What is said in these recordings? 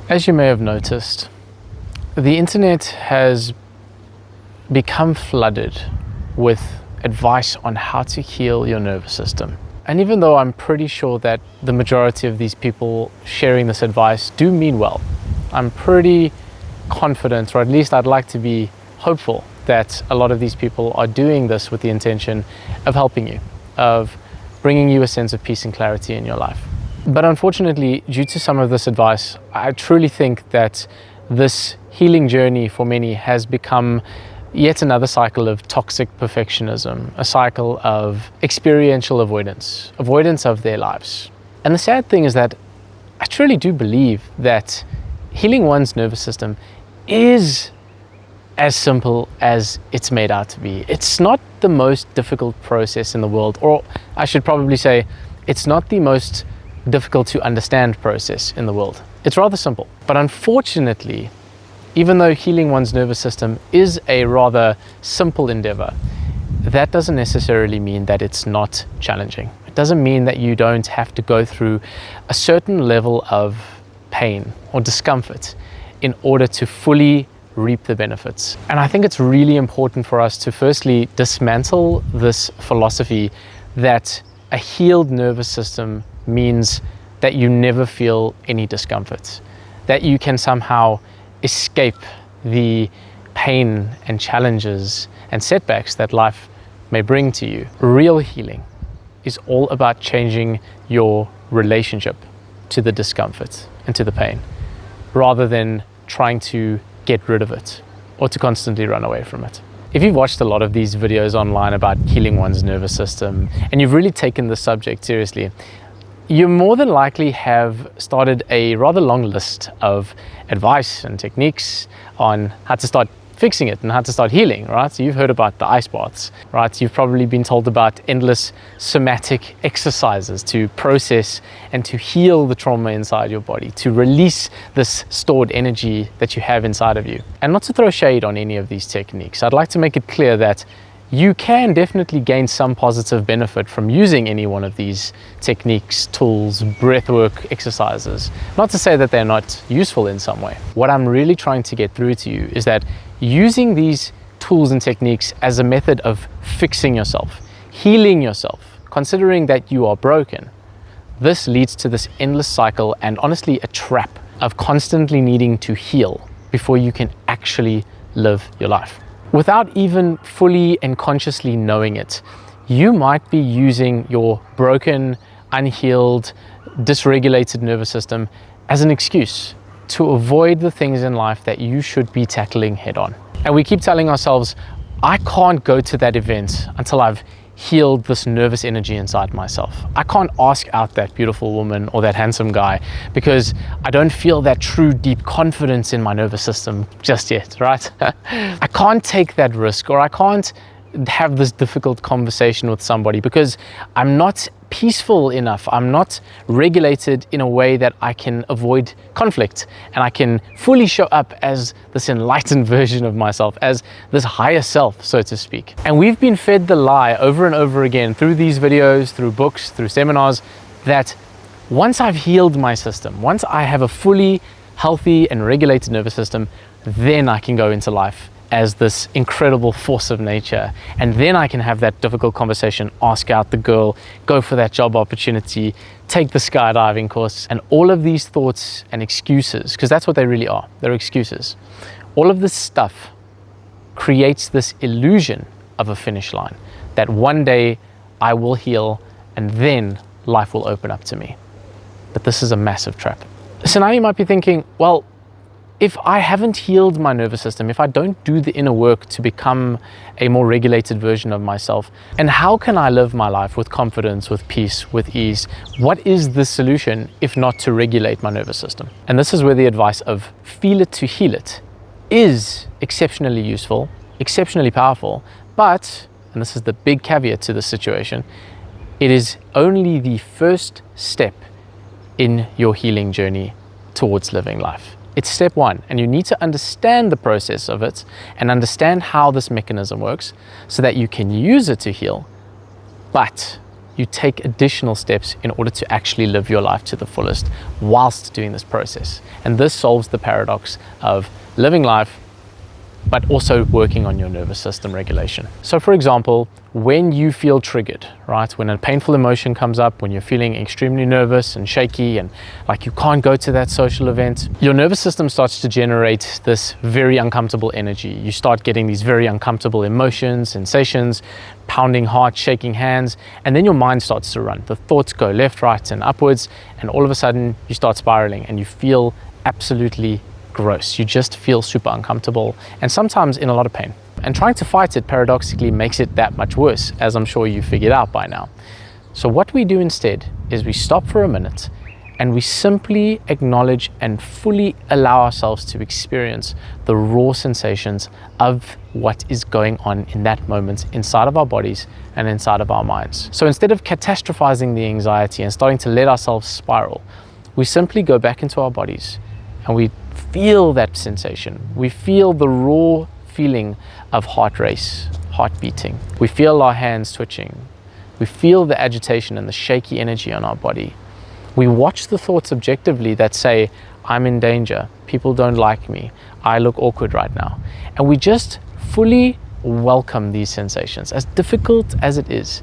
As you may have noticed, the internet has become flooded with advice on how to heal your nervous system. And even though I'm pretty sure that the majority of these people sharing this advice do mean well, I'm pretty confident, or at least I'd like to be hopeful, that a lot of these people are doing this with the intention of helping you, of bringing you a sense of peace and clarity in your life. But unfortunately, due to some of this advice, I truly think that this healing journey for many has become yet another cycle of toxic perfectionism, a cycle of experiential avoidance of their lives. And the sad thing is that I truly do believe that healing one's nervous system is as simple as it's made out to be. It's not the most difficult process in the world, or I should probably say, it's not the most difficult to understand process in the world. It's rather simple. But unfortunately, even though healing one's nervous system is a rather simple endeavor, that doesn't necessarily mean that it's not challenging. It doesn't mean that you don't have to go through a certain level of pain or discomfort in order to fully reap the benefits. And I think it's really important for us to firstly dismantle this philosophy that a healed nervous system means that you never feel any discomfort, that you can somehow escape the pain and challenges and setbacks that life may bring to you. Real healing is all about changing your relationship to the discomfort and to the pain, rather than trying to get rid of it or to constantly run away from it. If you've watched a lot of these videos online about healing one's nervous system and you've really taken the subject seriously, you more than likely have started a rather long list of advice and techniques on how to start fixing it and how to start healing, right? So you've heard about the ice baths, right? You've probably been told about endless somatic exercises to process and to heal the trauma inside your body, to release this stored energy that you have inside of you. And not to throw shade on any of these techniques, I'd like to make it clear that you can definitely gain some positive benefit from using any one of these techniques, tools, breathwork exercises. Not to say that they're not useful in some way. What I'm really trying to get through to you is that using these tools and techniques as a method of fixing yourself, healing yourself, considering that you are broken, this leads to this endless cycle and honestly a trap of constantly needing to heal before you can actually live your life. Without even fully and consciously knowing it, you might be using your broken, unhealed, dysregulated nervous system as an excuse to avoid the things in life that you should be tackling head on. And we keep telling ourselves, I can't go to that event until I've healed this nervous energy inside myself. I can't ask out that beautiful woman or that handsome guy because I don't feel that true deep confidence in my nervous system just yet, right? I can't take that risk, or I can't have this difficult conversation with somebody because I'm not peaceful enough. I'm not regulated in a way that I can avoid conflict and I can fully show up as this enlightened version of myself, as this higher self, so to speak. And we've been fed the lie over and over again through these videos, through books, through seminars, that once I've healed my system, once I have a fully healthy and regulated nervous system, then I can go into life as this incredible force of nature. And then I can have that difficult conversation, ask out the girl, go for that job opportunity, take the skydiving course, and all of these thoughts and excuses, because that's what they really are, they're excuses. All of this stuff creates this illusion of a finish line, that one day I will heal and then life will open up to me. But this is a massive trap. So now you might be thinking, well, if I haven't healed my nervous system, if I don't do the inner work to become a more regulated version of myself, and how can I live my life with confidence, with peace, with ease? What is the solution if not to regulate my nervous system? And this is where the advice of feel it to heal it is exceptionally useful, exceptionally powerful, but, and this is the big caveat to this situation, it is only the first step in your healing journey towards living life. It's step one, and you need to understand the process of it and understand how this mechanism works so that you can use it to heal, but you take additional steps in order to actually live your life to the fullest whilst doing this process. And this solves the paradox of living life but also working on your nervous system regulation. So for example, when you feel triggered, right? When a painful emotion comes up, when you're feeling extremely nervous and shaky and like you can't go to that social event, your nervous system starts to generate this very uncomfortable energy. You start getting these very uncomfortable emotions, sensations, pounding heart, shaking hands, and then your mind starts to run. The thoughts go left, right, and upwards, and all of a sudden you start spiraling and you feel absolutely gross. You just feel super uncomfortable and sometimes in a lot of pain. And trying to fight it paradoxically makes it that much worse, as I'm sure you figured out by now. So what we do instead is we stop for a minute and we simply acknowledge and fully allow ourselves to experience the raw sensations of what is going on in that moment inside of our bodies and inside of our minds. So instead of catastrophizing the anxiety and starting to let ourselves spiral, we simply go back into our bodies and we feel that sensation. We feel the raw feeling of heart race, heart beating. We feel our hands twitching. We feel the agitation and the shaky energy on our body. We watch the thoughts objectively that say, I'm in danger, people don't like me, I look awkward right now. And we just fully welcome these sensations, as difficult as it is.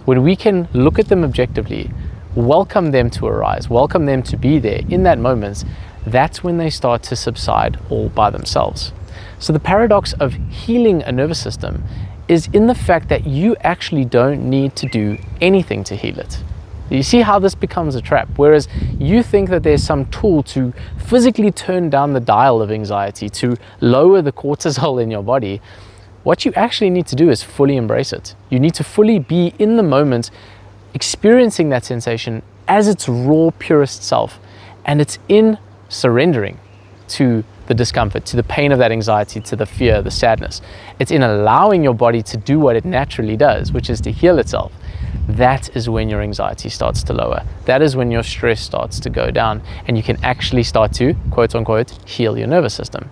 When we can look at them objectively, welcome them to arise, welcome them to be there in that moment, that's when they start to subside all by themselves. So the paradox of healing a nervous system is in the fact that you actually don't need to do anything to heal it. You see how this becomes a trap? Whereas you think that there's some tool to physically turn down the dial of anxiety, to lower the cortisol in your body, what you actually need to do is fully embrace it. You need to fully be in the moment, experiencing that sensation as its raw, purest self. And it's in surrendering to the discomfort, to the pain of that anxiety, to the fear, the sadness. It's in allowing your body to do what it naturally does, which is to heal itself. That is when your anxiety starts to lower. That is when your stress starts to go down and you can actually start to, quote unquote, heal your nervous system.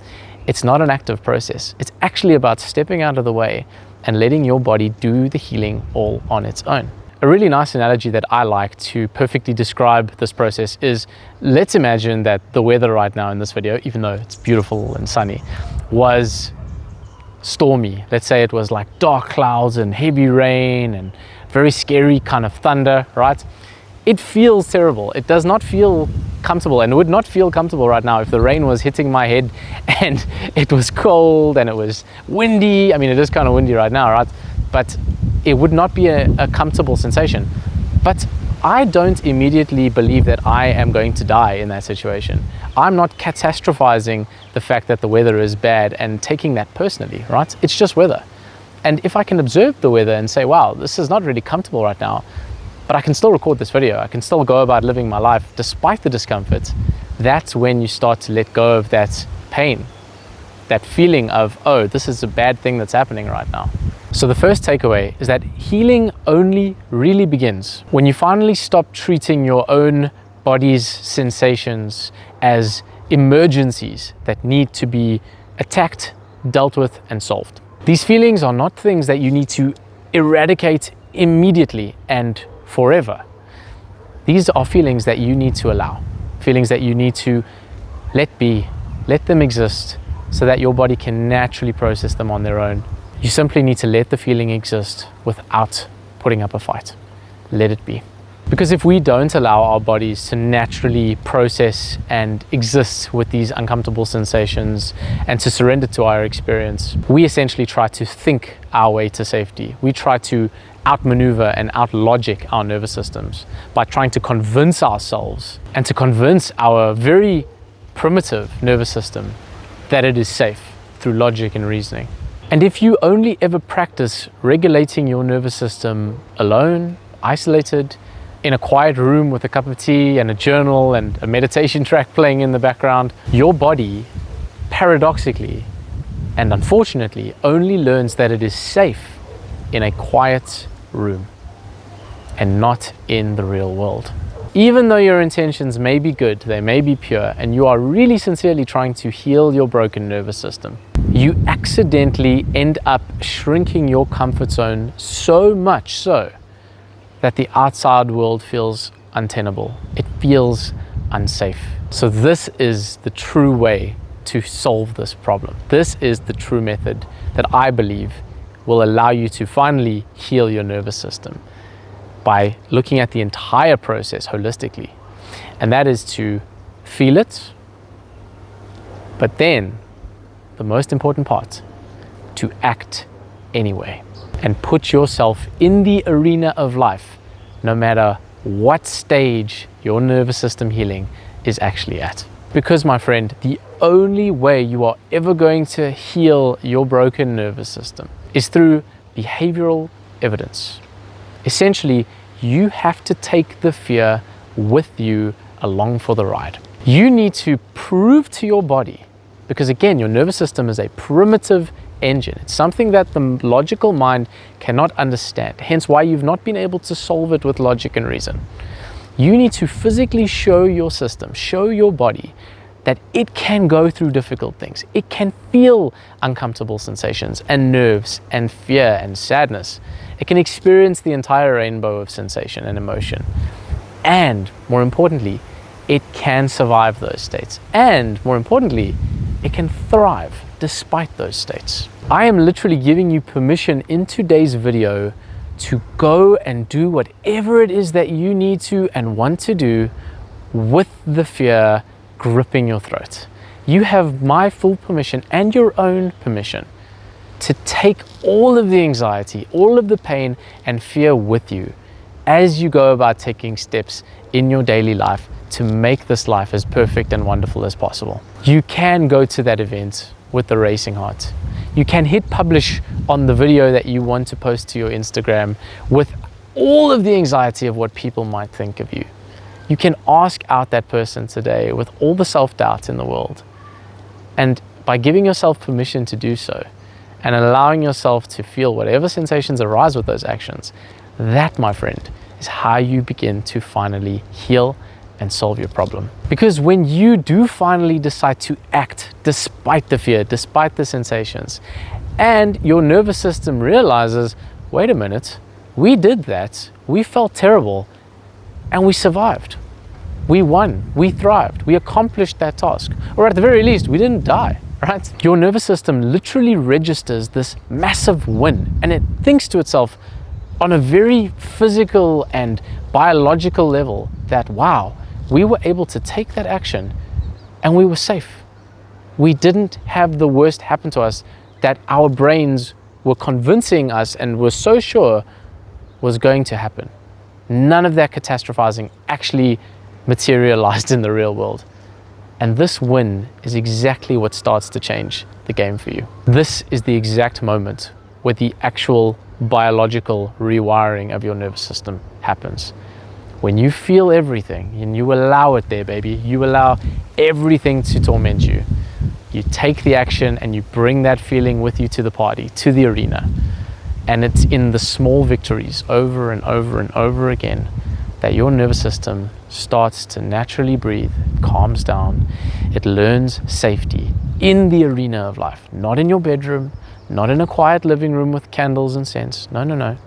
It's not an active process. It's actually about stepping out of the way and letting your body do the healing all on its own. A really nice analogy that I like to perfectly describe this process is, let's imagine that the weather right now in this video, even though it's beautiful and sunny, was stormy. Let's say it was like dark clouds and heavy rain and very scary kind of thunder, right? It feels terrible. It does not feel comfortable, and it would not feel comfortable right now if the rain was hitting my head and it was cold and it was windy. I mean, it is kind of windy right now, right? But it would not be a comfortable sensation. But I don't immediately believe that I am going to die in that situation. I'm not catastrophizing the fact that the weather is bad and taking that personally, right? It's just weather. And if I can observe the weather and say, wow, this is not really comfortable right now, but I can still record this video, I can still go about living my life despite the discomfort, that's when you start to let go of that pain, that feeling of, oh, this is a bad thing that's happening right now. So the first takeaway is that healing only really begins when you finally stop treating your own body's sensations as emergencies that need to be attacked, dealt with, and solved. These feelings are not things that you need to eradicate immediately and forever. These are feelings that you need to allow, feelings that you need to let be, let them exist so that your body can naturally process them on their own. You simply need to let the feeling exist without putting up a fight. Let it be. Because if we don't allow our bodies to naturally process and exist with these uncomfortable sensations and to surrender to our experience, we essentially try to think our way to safety. We try to outmaneuver and outlogic our nervous systems by trying to convince ourselves and to convince our very primitive nervous system that it is safe through logic and reasoning. And if you only ever practice regulating your nervous system alone, isolated, in a quiet room with a cup of tea and a journal and a meditation track playing in the background, your body, paradoxically and unfortunately, only learns that it is safe in a quiet room and not in the real world. Even though your intentions may be good, they may be pure, and you are really sincerely trying to heal your broken nervous system, you accidentally end up shrinking your comfort zone so much so that the outside world feels untenable. It feels unsafe. So this is the true way to solve this problem. This is the true method that I believe will allow you to finally heal your nervous system by looking at the entire process holistically. And that is to feel it, but then the most important part, to act anyway and put yourself in the arena of life, no matter what stage your nervous system healing is actually at. Because, my friend, the only way you are ever going to heal your broken nervous system is through behavioral evidence. Essentially, you have to take the fear with you along for the ride. You need to prove to your body, because again, your nervous system is a primitive engine. It's something that the logical mind cannot understand, hence why you've not been able to solve it with logic and reason. You need to physically show your system, show your body that it can go through difficult things. It can feel uncomfortable sensations and nerves and fear and sadness. It can experience the entire rainbow of sensation and emotion. And more importantly, it can survive those states. And more importantly, it can thrive despite those states. I am literally giving you permission in today's video to go and do whatever it is that you need to and want to do with the fear gripping your throat. You have my full permission and your own permission to take all of the anxiety, all of the pain and fear with you as you go about taking steps in your daily life to make this life as perfect and wonderful as possible. You can go to that event with the racing heart. You can hit publish on the video that you want to post to your Instagram with all of the anxiety of what people might think of you. You can ask out that person today with all the self-doubt in the world. And by giving yourself permission to do so and allowing yourself to feel whatever sensations arise with those actions, that, my friend, is how you begin to finally heal and solve your problem. Because when you do finally decide to act despite the fear, despite the sensations, and your nervous system realizes, wait a minute, we did that, we felt terrible, and we survived. We won, we thrived, we accomplished that task. Or at the very least, we didn't die, right? Your nervous system literally registers this massive win, and it thinks to itself on a very physical and biological level that, wow, we were able to take that action and we were safe. We didn't have the worst happen to us that our brains were convincing us and were so sure was going to happen. None of that catastrophizing actually materialized in the real world. And this win is exactly what starts to change the game for you. This is the exact moment where the actual biological rewiring of your nervous system happens. When you feel everything and you allow it there, baby, you allow everything to torment you. You take the action and you bring that feeling with you to the party, to the arena. And it's in the small victories over and over and over again that your nervous system starts to naturally breathe, calms down. It learns safety in the arena of life, not in your bedroom, not in a quiet living room with candles and scents. No, no, no.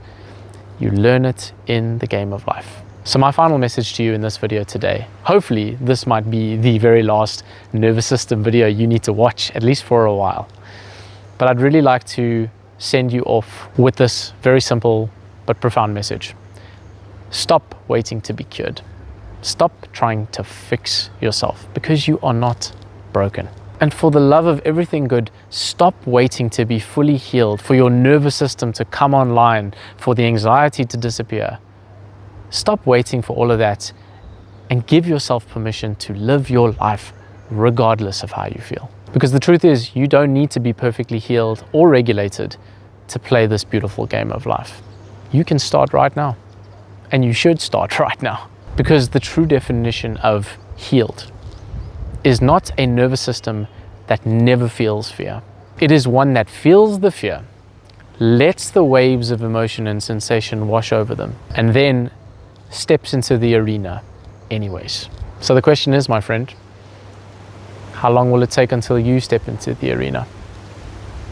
You learn it in the game of life. So my final message to you in this video today, hopefully this might be the very last nervous system video you need to watch, at least for a while. But I'd really like to send you off with this very simple but profound message. Stop waiting to be cured. Stop trying to fix yourself, because you are not broken. And for the love of everything good, stop waiting to be fully healed, for your nervous system to come online, for the anxiety to disappear. Stop waiting for all of that and give yourself permission to live your life regardless of how you feel. Because the truth is, you don't need to be perfectly healed or regulated to play this beautiful game of life. You can start right now, and you should start right now. Because the true definition of healed is not a nervous system that never feels fear. It is one that feels the fear, lets the waves of emotion and sensation wash over them, and then steps into the arena anyways. So the question is, my friend, how long will it take until you step into the arena?